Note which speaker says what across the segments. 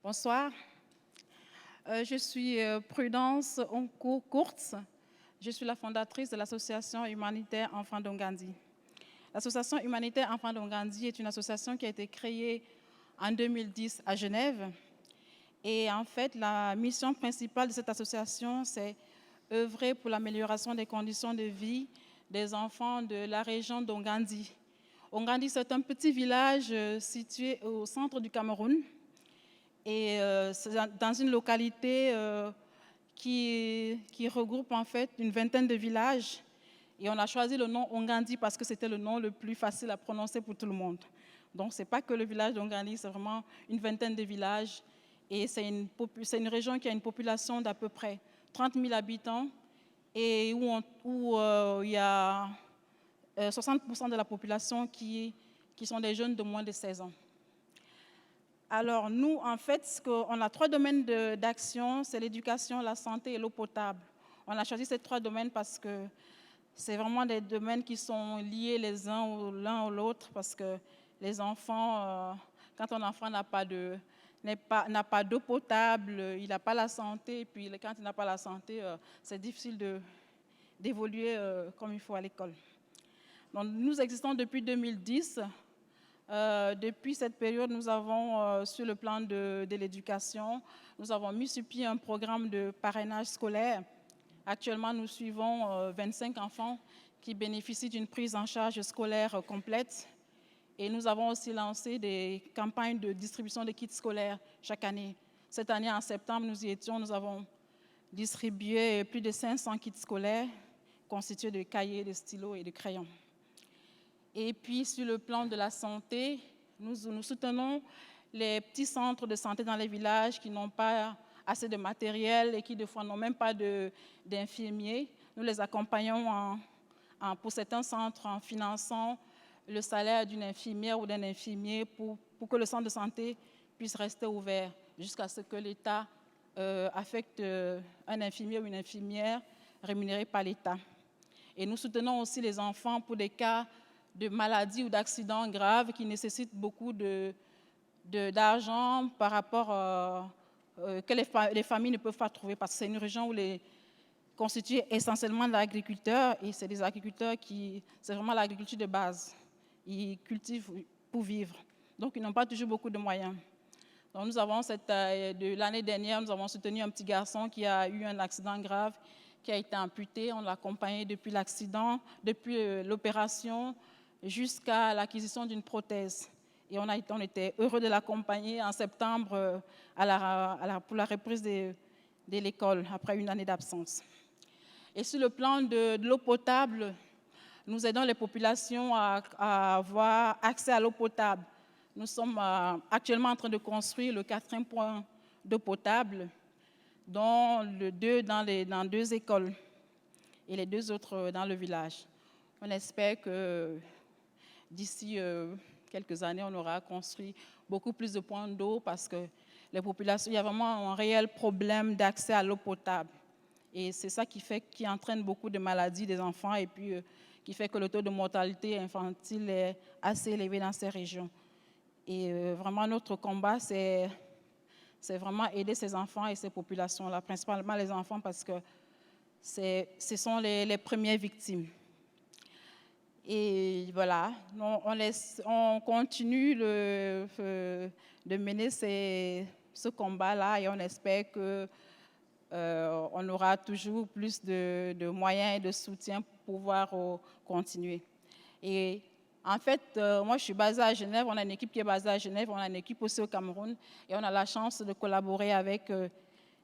Speaker 1: Bonsoir. Je suis Prudence Onko-Courts. Je suis la fondatrice de l'association humanitaire Enfants d'Ongandi. L'association humanitaire Enfants d'Ongandi est une association qui a été créée en 2010 à Genève. Et en fait, la mission principale de cette association, c'est œuvrer pour l'amélioration des conditions de vie des enfants de la région d'Ongandi. Ongandi, c'est un petit village situé au centre du Cameroun. Et c'est dans une localité qui regroupe en fait une vingtaine de villages. Et on a choisi le nom Ongandi parce que c'était le nom le plus facile à prononcer pour tout le monde. Donc, ce n'est pas que le village d'Ongandi, c'est vraiment une vingtaine de villages. Et c'est une région qui a une population d'à peu près 30 000 habitants et où il y a 60% de la population qui sont des jeunes de moins de 16 ans. Alors, nous, en fait, on a 3 domaines d'action, c'est l'éducation, la santé et l'eau potable. On a choisi ces 3 domaines parce que c'est vraiment des domaines qui sont liés l'un ou l'autre, parce que les enfants, quand un enfant n'a pas d'eau potable, il n'a pas la santé, et puis quand il n'a pas la santé, c'est difficile d'évoluer comme il faut à l'école. Donc, nous existons depuis 2010. Depuis cette période, nous avons, sur le plan de l'éducation, nous avons mis sur pied un programme de parrainage scolaire. Actuellement, nous suivons 25 enfants qui bénéficient d'une prise en charge scolaire complète. Et nous avons aussi lancé des campagnes de distribution de kits scolaires chaque année. Cette année, en septembre, nous avons distribué plus de 500 kits scolaires constitués de cahiers, de stylos et de crayons. Et puis, sur le plan de la santé, nous soutenons les petits centres de santé dans les villages qui n'ont pas assez de matériel et qui, des fois, n'ont même pas d'infirmiers. Nous les accompagnons pour certains centres en finançant le salaire d'une infirmière ou d'un infirmier pour que le centre de santé puisse rester ouvert jusqu'à ce que l'État affecte un infirmier ou une infirmière rémunéré par l'État. Et nous soutenons aussi les enfants pour des cas de maladies ou d'accidents graves qui nécessitent beaucoup d'argent par rapport que les familles ne peuvent pas trouver, parce que c'est une région où constituée essentiellement d'agriculteurs, et c'est des agriculteurs c'est vraiment l'agriculture de base. Ils cultivent pour vivre, donc ils n'ont pas toujours beaucoup de moyens. Donc nous avons l'année dernière, nous avons soutenu un petit garçon qui a eu un accident grave, qui a été amputé. On l'a accompagné depuis l'accident, depuis l'opération, jusqu'à l'acquisition d'une prothèse. Et on était heureux de l'accompagner en septembre pour la reprise de l'école, après une année d'absence. Et sur le plan de l'eau potable, nous aidons les populations à avoir accès à l'eau potable. Nous sommes actuellement en train de construire le 4e point d'eau potable, dont 2 dans 2 écoles et les 2 autres dans le village. On espère que d'ici quelques années, on aura construit beaucoup plus de points d'eau parce que les populations, il y a vraiment un réel problème d'accès à l'eau potable. Et c'est ça qui entraîne beaucoup de maladies des enfants et puis qui fait que le taux de mortalité infantile est assez élevé dans ces régions. Et vraiment, notre combat, c'est vraiment aider ces enfants et ces populations-là, principalement les enfants, parce que ce sont les premières victimes. Et voilà, on continue de mener ce combat-là et on espère qu'on aura toujours plus de moyens et de soutien pour pouvoir continuer. Et en fait, moi, je suis basée à Genève. On a une équipe qui est basée à Genève. On a une équipe aussi au Cameroun. Et on a la chance de collaborer avec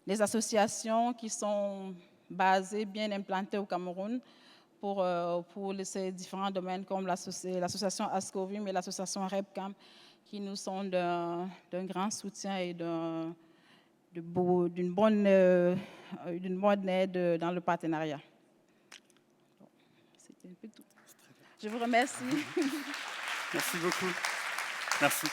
Speaker 1: les associations qui sont basées, bien implantées au Cameroun pour ces différents domaines comme l'association ASCOVIM et l'association REPCAM qui nous sont d'un grand soutien et d'une bonne aide dans le partenariat. C'était un peu tout. Je vous remercie.
Speaker 2: Merci beaucoup. Merci.